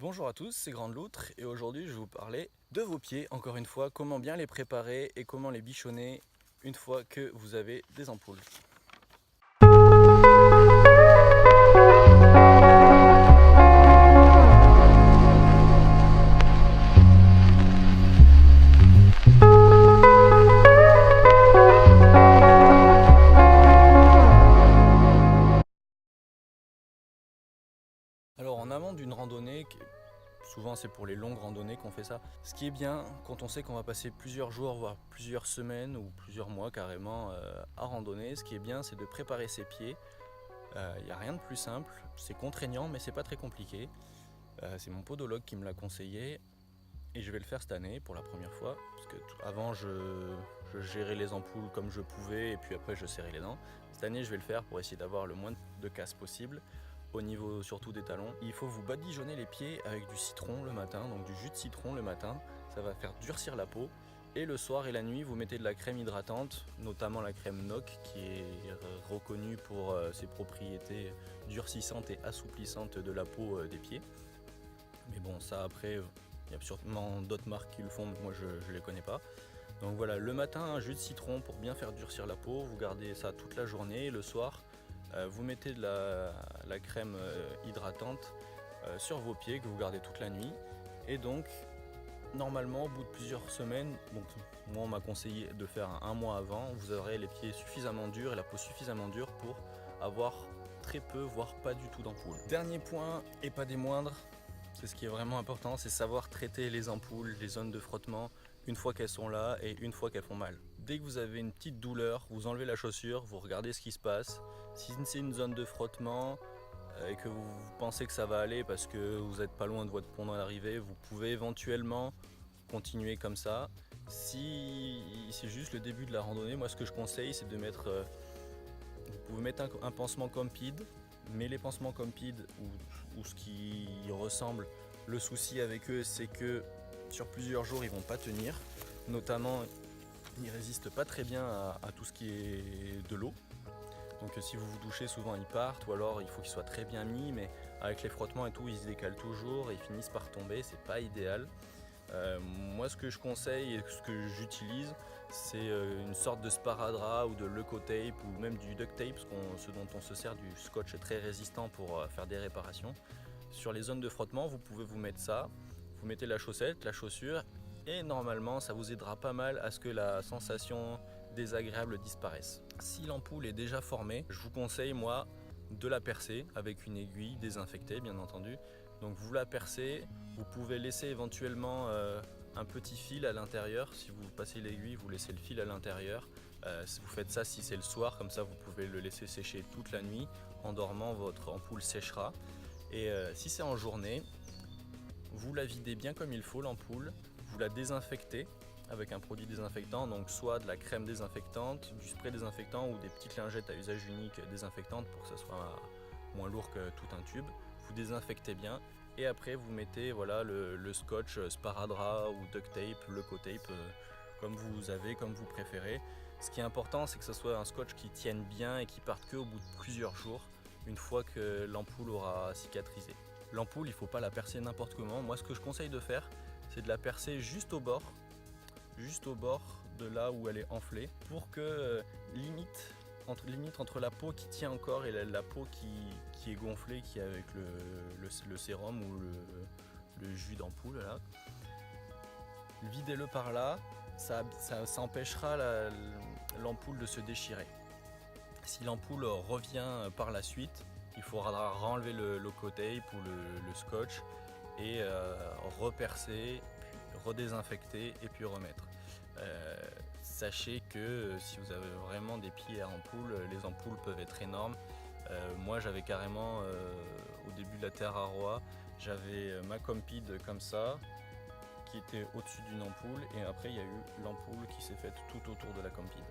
Bonjour à tous, c'est Grande Loutre et aujourd'hui je vais vous parler de vos pieds, encore une fois, comment bien les préparer et comment les bichonner une fois que vous avez des ampoules. Alors en amont d'une randonnée, souvent c'est pour les longues randonnées qu'on fait ça, ce qui est bien quand on sait qu'on va passer plusieurs jours, voire plusieurs semaines ou plusieurs mois carrément à randonner, ce qui est bien c'est de préparer ses pieds. Il n'y a rien de plus simple, c'est contraignant mais c'est pas très compliqué. C'est mon podologue qui me l'a conseillé et je vais le faire cette année pour la première fois parce que avant je gérais les ampoules comme je pouvais et puis après je serrais les dents. Cette année je vais le faire pour essayer d'avoir le moins de casse possible au niveau surtout des talons. Il faut vous badigeonner les pieds avec du citron le matin, donc du jus de citron le matin, ça va faire durcir la peau. Et le soir et la nuit, vous mettez de la crème hydratante, notamment la crème NOC qui est reconnue pour ses propriétés durcissantes et assouplissantes de la peau des pieds. Mais bon, ça après, il y a sûrement d'autres marques qui le font, mais moi je ne les connais pas. Donc voilà, le matin, un jus de citron pour bien faire durcir la peau, vous gardez ça toute la journée. Le soir, vous mettez de la crème hydratante sur vos pieds que vous gardez toute la nuit. Et donc, normalement, au bout de plusieurs semaines, donc moi on m'a conseillé de faire un mois avant, vous aurez les pieds suffisamment durs et la peau suffisamment dure pour avoir très peu, voire pas du tout d'ampoules. Dernier point, et pas des moindres, c'est ce qui est vraiment important, c'est savoir traiter les ampoules, les zones de frottement, une fois qu'elles sont là et une fois qu'elles font mal. Dès que vous avez une petite douleur, vous enlevez la chaussure, vous regardez ce qui se passe. Si c'est une zone de frottement et que vous pensez que ça va aller parce que vous n'êtes pas loin de votre pont d'arrivée, vous pouvez éventuellement continuer comme ça. Si c'est juste le début de la randonnée, moi ce que je conseille c'est de mettre, vous pouvez mettre un pansement Compeed, mais les pansements Compeed ou ce qui ressemble, le souci avec eux c'est que sur plusieurs jours ils vont pas tenir, notamment ils résistent pas très bien à tout ce qui est de l'eau. Donc si vous vous douchez souvent ils partent ou alors il faut qu'ils soient très bien mis, mais avec les frottements et tout ils se décalent toujours et ils finissent par tomber, c'est pas idéal. Moi ce que je conseille et ce que j'utilise c'est une sorte de sparadrap ou de leucotape ou même du duct tape, ce dont on se sert, du scotch très résistant pour faire des réparations. Sur les zones de frottement vous pouvez vous mettre ça, vous mettez la chaussette, la chaussure et normalement ça vous aidera pas mal à ce que la sensation désagréable disparaisse. Si l'ampoule est déjà formée, je vous conseille moi de la percer avec une aiguille désinfectée bien entendu. Donc vous la percez, vous pouvez laisser éventuellement un petit fil à l'intérieur. Si vous passez l'aiguille, vous laissez le fil à l'intérieur. Vous faites ça si c'est le soir, comme ça vous pouvez le laisser sécher toute la nuit. En dormant, votre ampoule séchera. Et si c'est en journée, vous la videz bien comme il faut l'ampoule, vous la désinfectez avec un produit désinfectant, donc soit de la crème désinfectante, du spray désinfectant ou des petites lingettes à usage unique désinfectantes pour que ça soit moins lourd que tout un tube. Vous désinfectez bien et après vous mettez voilà, le scotch sparadrap ou duct tape, leucotape, comme vous avez, comme vous préférez. Ce qui est important c'est que ce soit un scotch qui tienne bien et qui parte que au bout de plusieurs jours, une fois que l'ampoule aura cicatrisé. L'ampoule, il ne faut pas la percer n'importe comment. Moi, ce que je conseille de faire, c'est de la percer juste au bord de là où elle est enflée, pour que limite entre la peau qui tient encore et la peau qui est gonflée, qui est avec le sérum ou le jus d'ampoule, là, videz-le par là, ça empêchera l'ampoule de se déchirer. Si l'ampoule revient par la suite, il faudra renlever le leucotape ou le scotch et repercer, puis redésinfecter et puis remettre. Sachez que si vous avez vraiment des pieds à ampoule, les ampoules peuvent être énormes. Moi j'avais carrément au début de la terre à roi, j'avais ma Compeed comme ça qui était au-dessus d'une ampoule et après il y a eu l'ampoule qui s'est faite tout autour de la Compeed.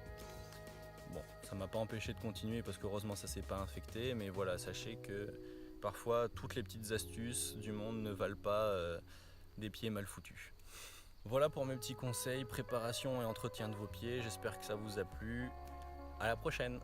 Bon, ça m'a pas empêché de continuer parce qu'heureusement ça s'est pas infecté, mais voilà, sachez que parfois toutes les petites astuces du monde ne valent pas des pieds mal foutus. Voilà pour mes petits conseils, préparation et entretien de vos pieds, j'espère que ça vous a plu. À la prochaine!